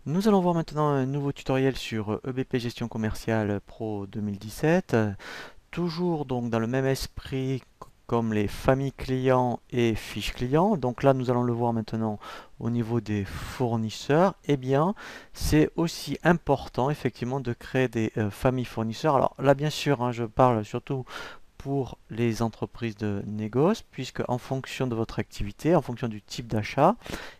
Nous allons voir maintenant un nouveau tutoriel sur EBP Gestion Commerciale Pro 2017. Toujours donc dans le même esprit comme les familles clients et fiches clients. Donc là, nous allons le voir maintenant au niveau des fournisseurs. Eh bien, c'est aussi important effectivement de créer des familles fournisseurs. Alors là, bien sûr, hein, je parle surtout pour les entreprises de négoce, puisque en fonction de votre activité, en fonction du type d'achat,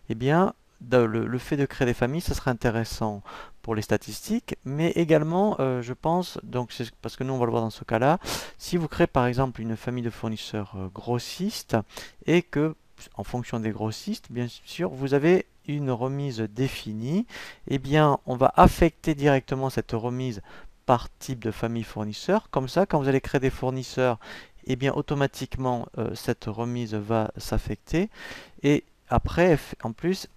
eh bien, le fait de créer des familles, ça serait intéressant pour les statistiques, mais également, je pense, donc parce que nous on va le voir dans ce cas-là, si vous créez par exemple une famille de fournisseurs grossistes et que, en fonction des grossistes, bien sûr, vous avez une remise définie, eh bien, on va affecter directement cette remise par type de famille fournisseur. Comme ça, quand vous allez créer des fournisseurs, eh bien, automatiquement, cette remise va s'affecter. Et après, en plus,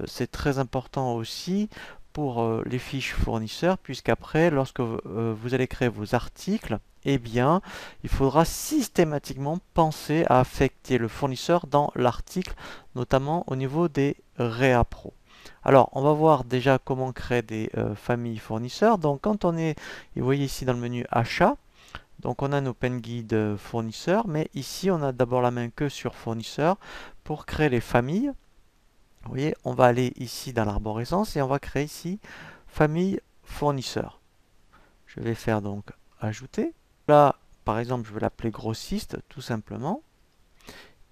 c'est très important aussi pour les fiches fournisseurs, puisqu'après, lorsque vous allez créer vos articles, eh bien, il faudra systématiquement penser à affecter le fournisseur dans l'article, notamment au niveau des réappros. Alors, on va voir déjà comment créer des familles fournisseurs. Donc, quand on est, vous voyez ici dans le menu achat, donc on a nos pen guide fournisseurs, mais ici on a d'abord la main que sur fournisseurs pour créer les familles. Vous voyez, on va aller ici dans l'arborescence et on va créer ici famille fournisseur. Je vais faire donc ajouter. Là, par exemple, je vais l'appeler grossiste tout simplement.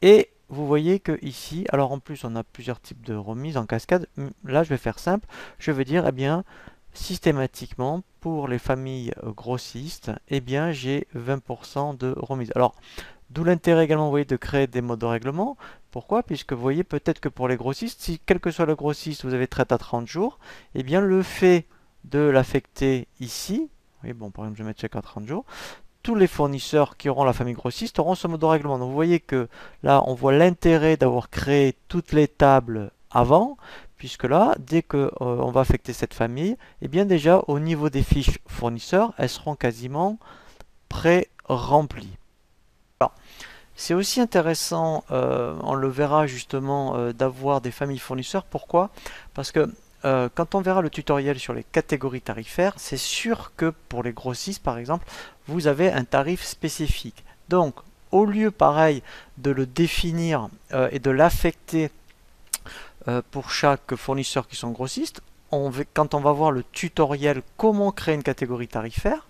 Et vous voyez que ici, alors en plus on a plusieurs types de remises en cascade. Là, je vais faire simple. Je vais dire, eh bien, systématiquement pour les familles grossistes, eh bien, j'ai 20% de remise. Alors, d'où l'intérêt également, vous voyez, de créer des modes de règlement. Pourquoi? Puisque vous voyez, peut-être que pour les grossistes, si quel que soit le grossiste, vous avez traite à 30 jours, eh bien, le fait de l'affecter ici, oui, bon, par exemple, je vais mettre chèque à 30 jours, tous les fournisseurs qui auront la famille grossiste auront ce mode de règlement. Donc vous voyez que là, on voit l'intérêt d'avoir créé toutes les tables avant, puisque là, dès que on va affecter cette famille, eh bien déjà au niveau des fiches fournisseurs, elles seront quasiment pré-remplies. Alors, c'est aussi intéressant, on le verra justement, d'avoir des familles fournisseurs. Pourquoi? Parce que quand on verra le tutoriel sur les catégories tarifaires, c'est sûr que pour les grossistes, par exemple, vous avez un tarif spécifique. Donc, au lieu, pareil, de le définir et de l'affecter pour chaque fournisseur qui sont grossistes, quand on va voir le tutoriel comment créer une catégorie tarifaire,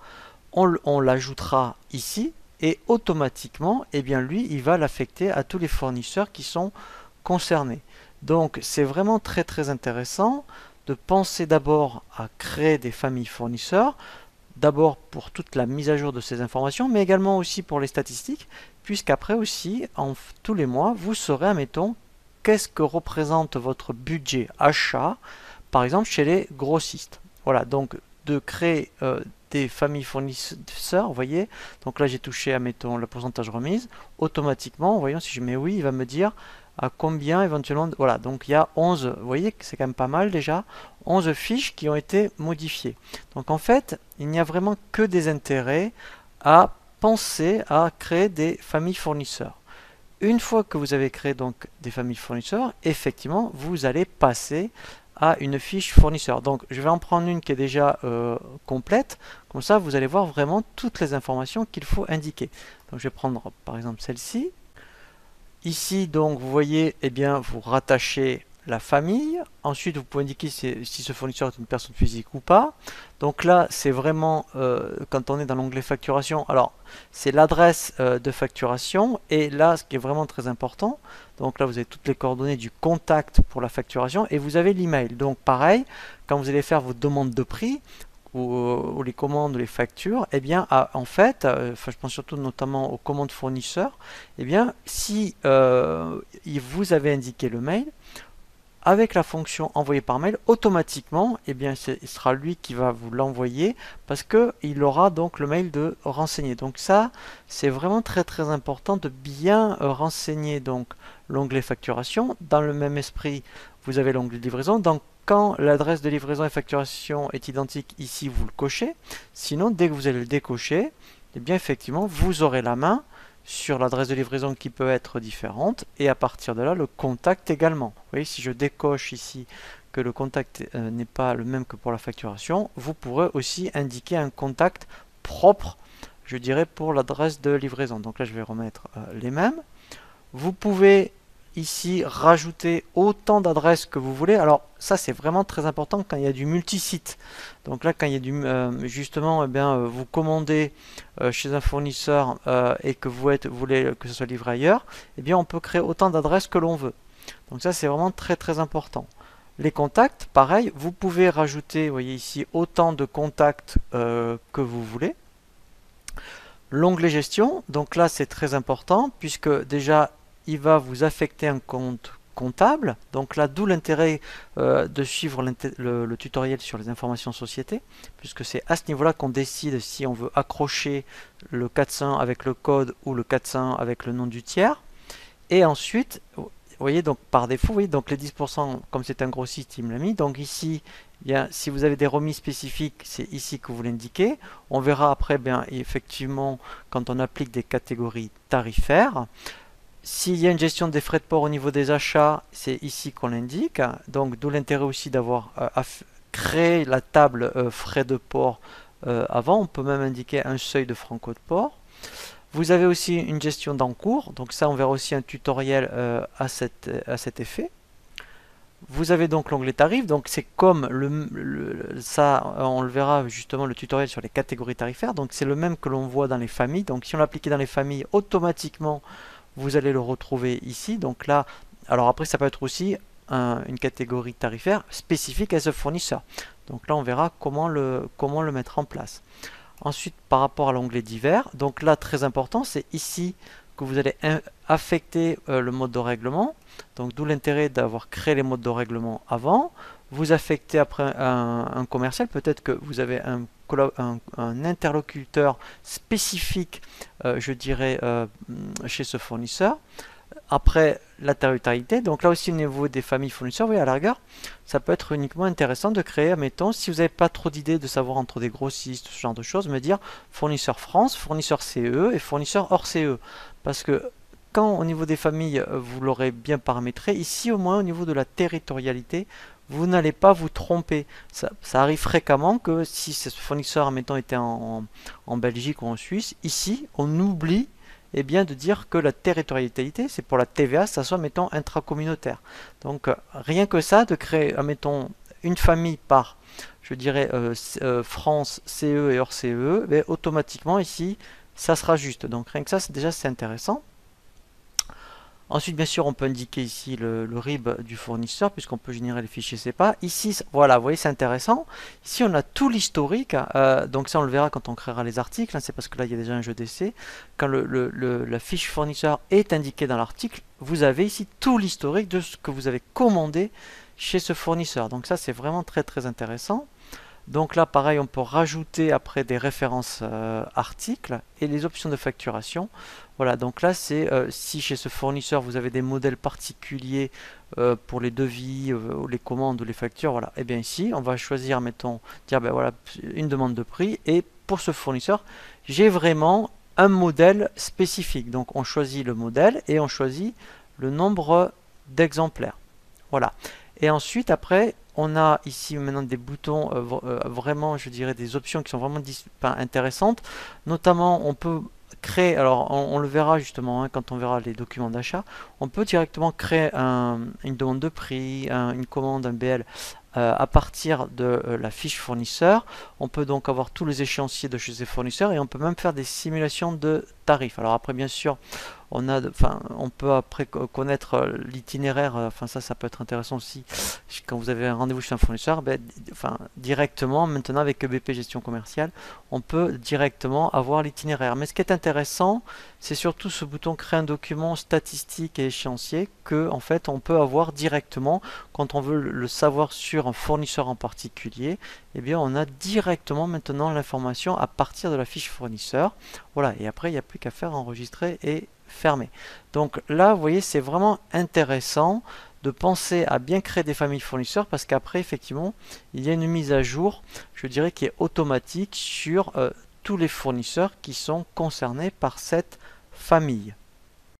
on l'ajoutera ici et automatiquement, eh bien lui, il va l'affecter à tous les fournisseurs qui sont concernés. Donc c'est vraiment très très intéressant de penser d'abord à créer des familles fournisseurs, d'abord pour toute la mise à jour de ces informations, mais également aussi pour les statistiques, puisqu'après aussi, tous les mois, vous saurez, admettons, qu'est-ce que représente votre budget achat, par exemple chez les grossistes. Voilà, donc de créer des familles fournisseurs, vous voyez, donc là j'ai touché, admettons, le pourcentage remise, automatiquement, voyons si je mets oui, il va me dire à combien éventuellement, voilà, donc il y a 11, vous voyez que c'est quand même pas mal déjà, 11 fiches qui ont été modifiées. Donc en fait, il n'y a vraiment que des intérêts à penser à créer des familles fournisseurs. Une fois que vous avez créé donc des familles fournisseurs, effectivement, vous allez passer à une fiche fournisseur. Donc je vais en prendre une qui est déjà complète, comme ça vous allez voir vraiment toutes les informations qu'il faut indiquer. Donc je vais prendre par exemple celle-ci. Ici, donc, vous voyez, eh bien, vous rattachez la famille. Ensuite, vous pouvez indiquer si ce fournisseur est une personne physique ou pas. Donc là, c'est vraiment, quand on est dans l'onglet facturation, alors, c'est l'adresse de facturation. Et là, ce qui est vraiment très important, donc là, vous avez toutes les coordonnées du contact pour la facturation et vous avez l'email. Donc, pareil, quand vous allez faire vos demandes de prix, ou les commandes ou les factures, eh bien, en fait, je pense surtout notamment aux commandes fournisseurs, eh bien, si vous avez indiqué le mail, avec la fonction envoyer par mail, automatiquement, eh bien, ce sera lui qui va vous l'envoyer parce qu'il aura donc le mail de renseigner. Donc ça, c'est vraiment très très important de bien renseigner donc l'onglet facturation. Dans le même esprit, vous avez l'onglet livraison. Donc quand l'adresse de livraison et facturation est identique, ici vous le cochez. Sinon, dès que vous allez le décocher, eh bien effectivement, vous aurez la main sur l'adresse de livraison qui peut être différente et à partir de là le contact également. Vous voyez, si je décoche ici que le contact n'est pas le même que pour la facturation, vous pourrez aussi indiquer un contact propre, je dirais, pour l'adresse de livraison. Donc là, je vais remettre les mêmes. Vous pouvez ici rajouter autant d'adresses que vous voulez. Alors ça, c'est vraiment très important quand il y a du multisite. Donc là, quand il y a du justement, eh bien, vous commandez chez un fournisseur et que vous voulez que ce soit livré ailleurs, eh bien, on peut créer autant d'adresses que l'on veut. Donc ça, c'est vraiment très très important. Les contacts, pareil, vous pouvez rajouter, vous voyez ici, autant de contacts que vous voulez. L'onglet gestion, donc là c'est très important puisque déjà il va vous affecter un compte comptable. Donc là, d'où l'intérêt de suivre le tutoriel sur les informations société, puisque c'est à ce niveau-là qu'on décide si on veut accrocher le 401 avec le code ou le 401 avec le nom du tiers. Et ensuite, vous voyez, donc par défaut, vous voyez, donc les 10%, comme c'est un gros site, il me l'a mis. Donc ici, bien, si vous avez des remises spécifiques, c'est ici que vous l'indiquez. On verra après, bien, effectivement, quand on applique des catégories tarifaires. S'il y a une gestion des frais de port au niveau des achats, c'est ici qu'on l'indique. Donc d'où l'intérêt aussi d'avoir créé la table frais de port avant. On peut même indiquer un seuil de franco de port. Vous avez aussi une gestion d'encours. Donc ça, on verra aussi un tutoriel à cet effet. Vous avez donc l'onglet tarifs, donc c'est comme ça, on le verra justement le tutoriel sur les catégories tarifaires, donc c'est le même que l'on voit dans les familles. Donc si on l'applique dans les familles, automatiquement vous allez le retrouver ici. Donc là, alors après ça peut être aussi une catégorie tarifaire spécifique à ce fournisseur. Donc là on verra comment le mettre en place. Ensuite par rapport à l'onglet divers, donc là très important, c'est ici que vous allez affecter le mode de règlement. Donc d'où l'intérêt d'avoir créé les modes de règlement avant. Vous affectez après un commercial, peut-être que vous avez un interlocuteur spécifique, je dirais, chez ce fournisseur. Après la territorialité, donc là aussi au niveau des familles fournisseurs, vous voyez, à la rigueur, ça peut être uniquement intéressant de créer, admettons, si vous n'avez pas trop d'idées de savoir entre des grossistes, ce genre de choses, me dire fournisseur France, fournisseur CE et fournisseur hors CE. Parce que quand au niveau des familles, vous l'aurez bien paramétré, ici au moins au niveau de la territorialité, vous n'allez pas vous tromper. Ça arrive fréquemment que si ce fournisseur, admettons, était en Belgique ou en Suisse, ici, on oublie eh bien, de dire que la territorialité, c'est pour la TVA, ça soit, mettons, intracommunautaire. Donc, rien que ça, de créer, mettons, une famille par, je dirais, France, CE et hors CE, ben, automatiquement, ici, ça sera juste. Donc, rien que ça, déjà, c'est intéressant. Ensuite, bien sûr, on peut indiquer ici le RIB du fournisseur, puisqu'on peut générer les fichiers CEPA. Ici, voilà, vous voyez, c'est intéressant. Ici, on a tout l'historique. Donc ça, on le verra quand on créera les articles. C'est parce que là, il y a déjà un jeu d'essai. Quand la fiche fournisseur est indiquée dans l'article, vous avez ici tout l'historique de ce que vous avez commandé chez ce fournisseur. Donc ça, c'est vraiment très, très intéressant. Donc là, pareil, on peut rajouter après des références articles et les options de facturation. Voilà, donc là, c'est si chez ce fournisseur, vous avez des modèles particuliers pour les devis, ou les commandes ou les factures, voilà. Et bien ici, on va choisir, mettons, dire, ben voilà, une demande de prix. Et pour ce fournisseur, j'ai vraiment un modèle spécifique. Donc on choisit le modèle et on choisit le nombre d'exemplaires. Voilà. Et ensuite, après, on a ici maintenant des boutons, vraiment, je dirais, des options qui sont vraiment intéressantes. Notamment, on peut créer, alors on le verra justement hein, quand on verra les documents d'achat, on peut directement créer une demande de prix, une commande, un BL à partir de la fiche fournisseur. On peut donc avoir tous les échéanciers de chez ces fournisseurs et on peut même faire des simulations de tarifs. Alors après, bien sûr, on peut après connaître l'itinéraire, ça peut être intéressant aussi quand vous avez un rendez-vous chez un fournisseur, directement maintenant avec EBP Gestion Commerciale, on peut directement avoir l'itinéraire. Mais ce qui est intéressant, c'est surtout ce bouton créer un document statistique et échéancier que en fait on peut avoir directement quand on veut le savoir sur un fournisseur en particulier. Eh bien on a directement maintenant l'information à partir de la fiche fournisseur. Voilà, et après il n'y a plus qu'à faire enregistrer et fermé. Donc là, vous voyez, c'est vraiment intéressant de penser à bien créer des familles fournisseurs parce qu'après, effectivement, il y a une mise à jour, je dirais, qui est automatique sur tous les fournisseurs qui sont concernés par cette famille.